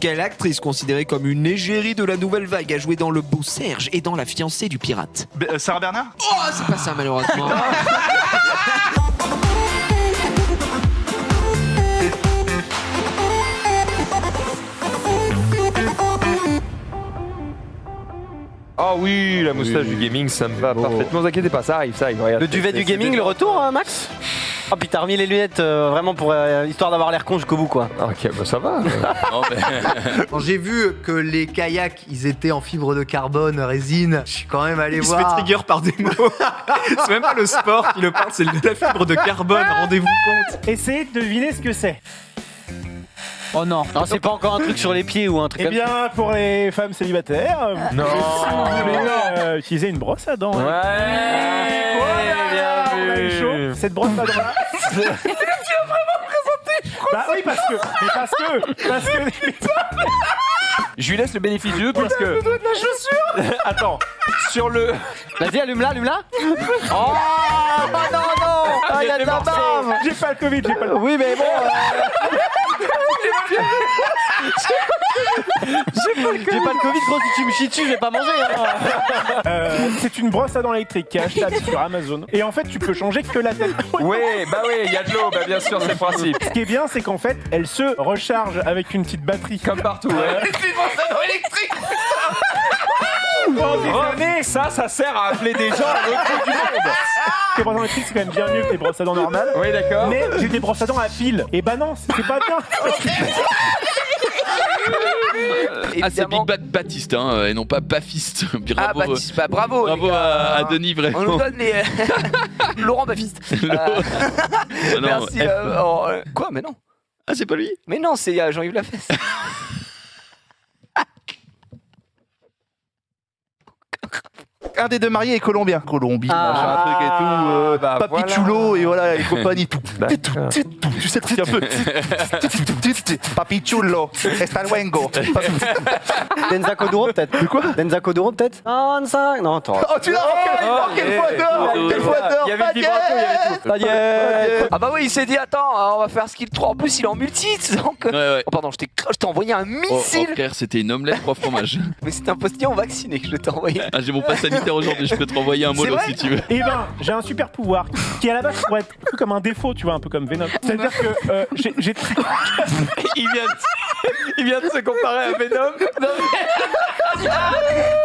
Quelle actrice considérée comme une égérie de la nouvelle vague a joué dans Le Beau Serge et dans La fiancée du pirate? Sarah Bernard? Oh, c'est pas ça malheureusement. Oh oui, la moustache du gaming, ça me va parfaitement. Ne vous inquiétez pas, ça arrive. Regarde, Le duvet du gaming, le retour, Max? Oh, puis t'as remis les lunettes vraiment pour histoire d'avoir l'air con jusqu'au bout, quoi. Ok, bah ça va. Quand j'ai vu que les kayaks, ils étaient en fibre de carbone, résine, je suis quand même allé Il se voir. fait trigger par des mots. C'est même pas le sport qui le parle, c'est la fibre de carbone, rendez-vous compte. Essayez de deviner ce que c'est. Oh non. Non, c'est pas encore un truc sur les pieds ou un truc Eh comme ça. bien, pour les femmes célibataires, Non. si vous voulez utiliser une brosse à dents. Ouais, Voilà, on a eu chaud. Cette brosse à dents là. Tu vas vraiment présenter, je crois. Bah oui, parce que. je lui laisse le bénéfice du doute parce que. Le doigt de la chaussure. Attends, sur le. Vas-y, allume-la. Oh bah non. Ah, il y a de la bave. J'ai pas le Covid, j'ai pas le. Oui, mais bon. J'ai pas le Covid, gros, si tu me chies dessus, je vais pas manger. C'est une brosse à dents électrique qui est achetable sur Amazon. Et en fait, tu peux changer que la tête. Oui, il y a de l'eau, bah bien sûr, c'est le principe. Ce qui est bien, c'est qu'en fait, elle se recharge avec une petite batterie. Comme partout, ouais. C'est une brosse à dents électrique. René, ça sert à appeler des gens à l'autre bout du monde. Les brosses à dents électriques, c'est quand même bien mieux que les brosses à dents normales. Oui, d'accord. Mais j'ai des brosses à dents à fil. Et bah non, c'est pas bien. Ah, c'est Big Bad Baptiste, hein, et non pas Bafiste. Bravo, Ah Baptiste, bah bravo. bravo les gars. à Denis, vraiment. On nous donne les Laurent Baptiste. Ah non, Merci. Quoi? Mais non. Ah, c'est pas lui? Mais non, c'est Jean-Yves Lafesse. Un des deux mariés est colombien. Colombie, Ah. machin, un truc et tout. Bah, Papichulo et voilà, et compagnie. D'accord. Tu sais le truc un peu. Papichulo, está luengo. Denza Koduro, peut-être. De quoi? Denza Koduro, peut-être. Ah, non, attends. Oh, tu l'as! Quelle fois d'or! Quelle fois d'or! Il y avait le vibrato, il y avait tout. Ça y est. Ah bah oui, il s'est dit attends, on va faire skill 3. En plus, il est en multi, donc. Ouais. Oh pardon, je t'ai envoyé un Oh, missile. frère, c'était une omelette 3 fromages. Mais c'est un postillon vacciné que je t'ai envoyé. Ah, j'ai mon pass sanitaire aujourd'hui, je peux te renvoyer un mollo vrai si tu veux. Eh ben, j'ai un super pouvoir qui à la base pourrait être un peu comme un défaut, tu vois, un peu comme Venom. C'est-à-dire que j'ai très... Il vient de se comparer à Venom.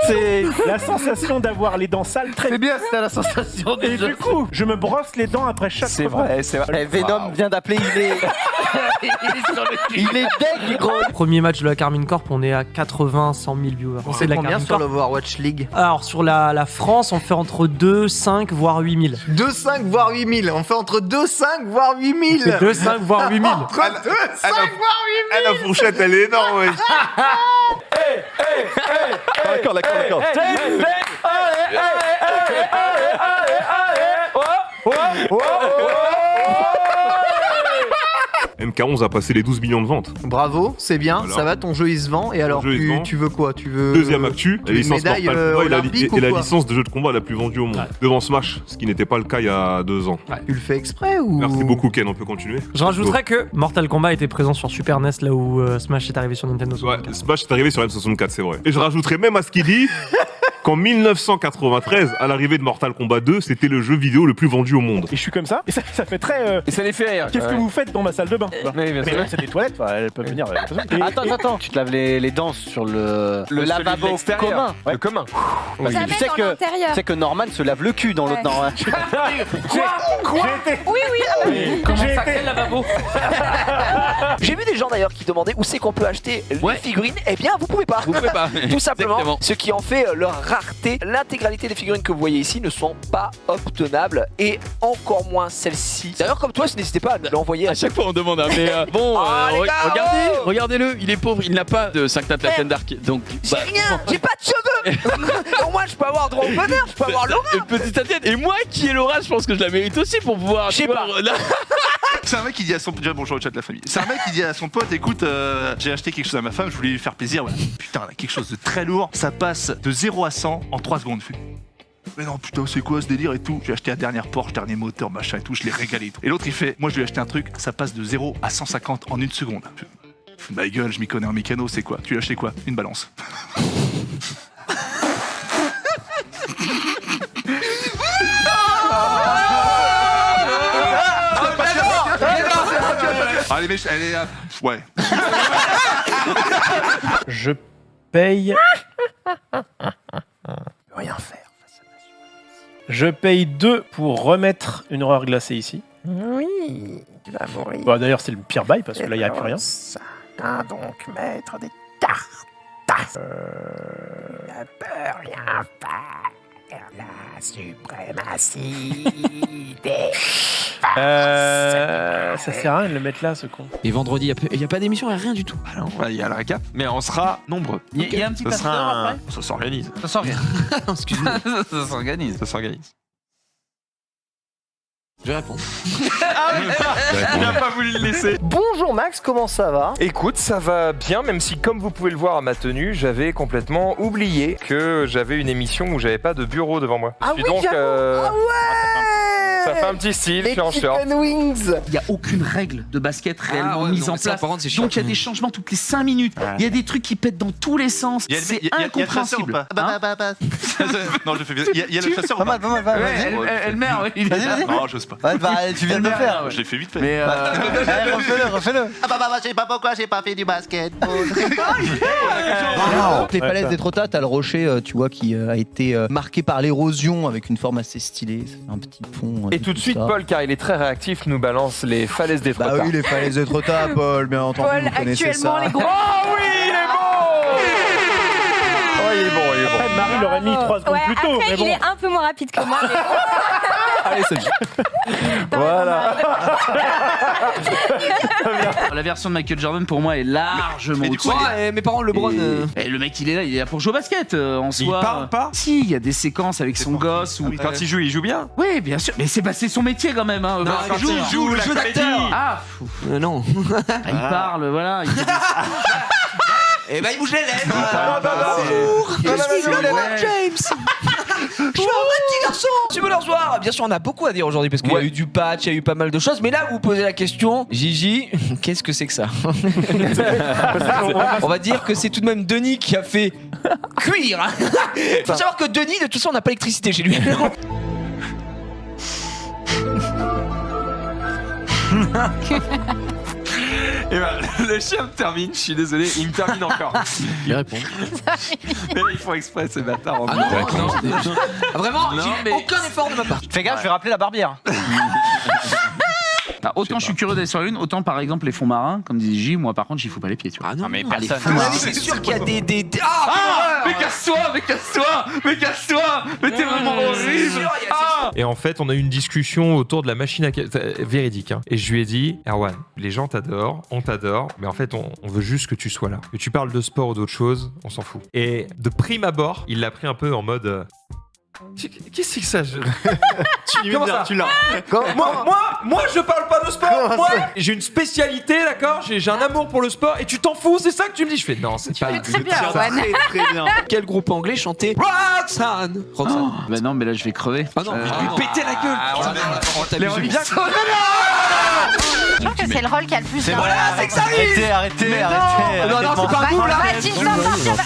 C'est la sensation d'avoir les dents sales très... C'est bien, c'était la sensation Et du coup, je me brosse les dents après chaque C'est repas. vrai, c'est vrai. Eh, Venom vient d'appeler, il est deg, gros. Premier match de la Carmine Corp, on est à 80-100 000 viewers. C'est de la combien Carmine sur Corp. l'Overwatch League? Alors sur la France, on fait entre 2, 5 voire 8 000. 2,5 voire 8 000. On fait entre 2,5 voire 8 000. 2, 5 voire 8 000. Entre 2,5 voire 8 000. La fourchette, elle est énorme, ouais. D'accord. MK11 a passé les 12 millions de ventes. Bravo, c'est bien, Voilà. ça va, ton jeu il se vend. Et alors, jeu, il se vend. tu veux quoi? Tu veux. Deuxième actu, la une licence médaille, Mortal Kombat olympique ou et la quoi? licence de jeu de combat la plus vendue au monde. Devant Smash, ce qui n'était pas le cas il y a 2 ans. Tu le fais exprès ou. Merci beaucoup Ken, on peut continuer. Je rajouterais que Mortal Kombat était présent sur Super NES là où Smash est arrivé sur Nintendo Ouais, 64. Smash est arrivé sur M64, c'est vrai. Et je rajouterais même à ce qu'il dit qu'en 1993, à l'arrivée de Mortal Kombat 2, c'était le jeu vidéo le plus vendu au monde. Et je suis comme ça, et ça fait très... Et ça les fait rire. Qu'est-ce que vous faites dans ma salle de bain? Oui, bien Mais sûr. là, c'est des toilettes, enfin, elles peuvent venir. Attends, tu te laves les dents sur le lavabo commun. Le commun. Parce que tu sais tu sais que Norman se lave le cul dans l'autre. Non, Comment ça Quel lavabo? J'ai vu des gens d'ailleurs qui demandaient où c'est qu'on peut acheter les figurines. Eh bien, vous pouvez pas. Vous pouvez pas. Tout simplement, Exactement. ce qui en fait leur rareté. L'intégralité des figurines que vous voyez ici ne sont pas obtenables et encore moins celles-ci. D'ailleurs, comme toi, n'hésitez pas à nous l'envoyer. À chaque fois on demande, hein, mais bon, les gars, regardez-le, il est pauvre, il n'a pas de 5 nattes la d'arc, donc J'ai rien, j'ai pas de cheveux. Au moins, je peux avoir droit au bonheur, je peux avoir l'aura. petite Tatiane, et moi qui ai l'aura, je pense que je la mérite aussi pour pouvoir. Je sais pas. C'est un mec qui dit à son déjà bonjour au chat de la famille. C'est un mec qui dit à son pote écoute j'ai acheté quelque chose à ma femme, je voulais lui faire plaisir. Voilà. Putain, là, quelque chose de très lourd. Ça passe de 0 à 100 en 3 secondes. Mais non putain c'est quoi ce délire et tout. J'ai acheté la dernière Porsche, dernier moteur, machin et tout, je l'ai régalé et tout. Et l'autre il fait moi je lui ai acheté un truc, ça passe de 0 à 150 en 1 seconde. Ma gueule, je m'y connais en mécano, c'est quoi? Tu l'as acheté quoi? Une balance. Allez, mais elle est... ouais. Je paye... rien faire. Je paye 2 pour remettre une horreur glacée ici. Oui, tu vas mourir. Bah, d'ailleurs, c'est le pire bail parce que là, il n'y a plus rien. Ça va donc mettre des tartes. Ne peut rien faire. La suprématie des... Ça sert à rien de le mettre là, ce con. Et vendredi, il n'y a pas d'émission, il n'y a rien du tout. Ah non, il y a le récap, mais on sera nombreux. Il y a un petit Ça pasteur sera après. Ça s'organise. Ça s'organise. Excuse-moi. Ça s'organise. Ça s'organise. Je réponds. Il n'a pas voulu le laisser. Bonjour Max, comment ça va? Écoute, ça va bien, même si, comme vous pouvez le voir à ma tenue, j'avais complètement oublié que j'avais une émission où j'avais pas de bureau devant moi. Ah oui, donc, ah ouais, ça fait un petit style, je les suis en short. chicken wings. Il n'y a aucune règle de basket réellement mise en place. Donc il y a des changements toutes les 5 minutes. Il y a des trucs qui pètent dans tous les sens. C'est incompréhensible. Non, je fais bien. Il y a le chasseur ou pas? Elle meurt, oui. Non, j'ose pas. Tu viens de le faire. Je l'ai fait vite fait. Mais Refais-le. Je sais pas pourquoi j'ai pas fait du basketball. Les falaises d'Étretat, t'as le rocher, tu vois, qui a été marqué par l'érosion avec une forme assez stylée. Ça fait un petit pont. Et tout de suite, Paul, car il est très réactif, nous balance les falaises d'Étretat. Bah oui, les falaises d'Étretat, Paul, bien entendu, Paul, vous connaissez ça. actuellement, les gros... Oh oui, il est bon. Oh, il est bon, il est bon. Après, Marie l'aurait mis 3 secondes plus tôt, après, mais bon. il est un peu moins rapide que moi, mais bon. Allez, salut. Voilà. la version de Michael Jordan pour moi est largement au-dessus. Mes parents, LeBron. Et le mec, il est là pour jouer au basket en soi. Il parle pas? Si, il y a des séquences avec son gosse. Ou... Quand il joue bien. Oui, bien sûr. Mais c'est son métier quand même. Hein. Non, Quand il joue le jeu d'acteur. Ah, Non. il parle, voilà. Il fait des... Et bah il bouge les lèvres. Bonjour. Je suis LeBron James. Je suis un vrai petit garçon. Monsieur Bolorzoir, bien sûr, on a beaucoup à dire aujourd'hui parce qu'il y a eu du patch, il y a eu pas mal de choses. Mais là, vous posez la question, Gigi, qu'est-ce que c'est que ça? On va dire que c'est tout de même Denis qui a fait cuire. Faut savoir que Denis, de toute façon, on n'a pas d'électricité chez lui. Et ben, le chien me termine, je suis désolé, il me termine encore. Il répond. Mais ils font exprès, ces bâtards. En Ah non. Vraiment, j'ai aucun effort de ma part. Fais gaffe, je vais rappeler la barbière. Autant je suis curieux d'aller sur la Lune, autant par exemple les fonds marins, comme disait J, moi par contre j'y fous pas les pieds, tu vois. Ah non, mais les personne. fonds marins, c'est sûr qu'il y a des... Mais casse-toi, mais t'es vraiment horrible. Et en fait, on a eu une discussion autour de la machine à véridique. Hein. Et je lui ai dit, Erwan, les gens t'adorent, on t'adore, mais en fait, on veut juste que tu sois là. Que tu parles de sport ou d'autre chose, on s'en fout. Et de prime abord, il l'a pris un peu en mode... Qu'est-ce que ça Comment ça tu l'as. Moi, je parle pas de sport. Moi, j'ai une spécialité, d'accord. J'ai un amour pour le sport et tu t'en fous, c'est ça que tu me dis. Je fais non, c'est pas. Très bien, Erwan. Très bien. Quel groupe anglais chantait Roxanne? Bah non, mais là je vais crever. Ah non, je vais lui péter la gueule. On t'a Je pense que c'est le rôle qui a le plus Voilà, c'est que ça arrive. Arrêtez. Non, c'est pas vous là. Baptiste, va partir.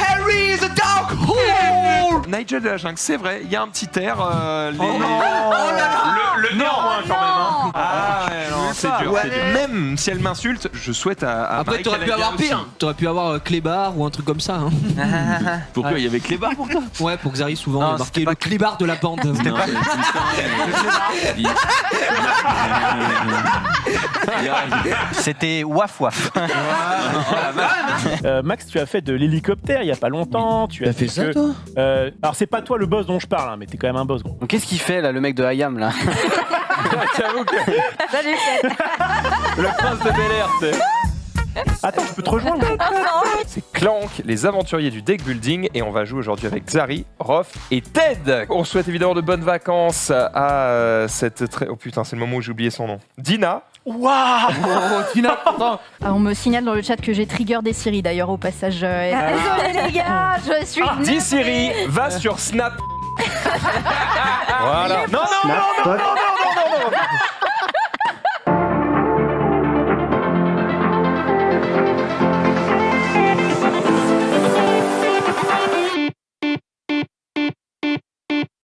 Harry the Dark Hole. Nigel de la jungle, c'est vrai, il y a un petit air. Le néanmoins quand même. Hein. Ah ouais, non, c'est dur, Ouais. c'est dur. Même si elle m'insulte, je souhaite à Après, Marie t'aurais qu'elle pu aille bien avoir pire. aussi. T'aurais pu avoir Clébar ou un truc comme ça. Hein. Pourquoi il y avait Clébar pour toi? Ouais, pour Xari, souvent, Non, il y a marqué c'était le Clébar de la bande. C'était waf waf. Max, tu as fait de l'hélicoptère il y a pas longtemps. Tu as fait ça, que- toi Alors, c'est pas toi le boss dont je parle, hein, mais t'es quand même un boss, gros. Donc qu'est-ce qu'il fait là, le mec de Hayam là? J'avoue que Salut, Fred. le prince de Bel-Air, c'est. Attends, je peux te rejoindre. C'est Clank, les aventuriers du deck building, et on va jouer aujourd'hui avec Xari, Rof et Ted. On souhaite évidemment de bonnes vacances à cette très... Oh putain, c'est le moment où j'ai oublié son nom. Dina. Waouh. Tina, On me signale dans le chat que j'ai trigger des Siri d'ailleurs au passage. Désolé les gars, je suis. Dis Siri, va sur Snap. Voilà. Non, non, non, non, non, non, non, non, non.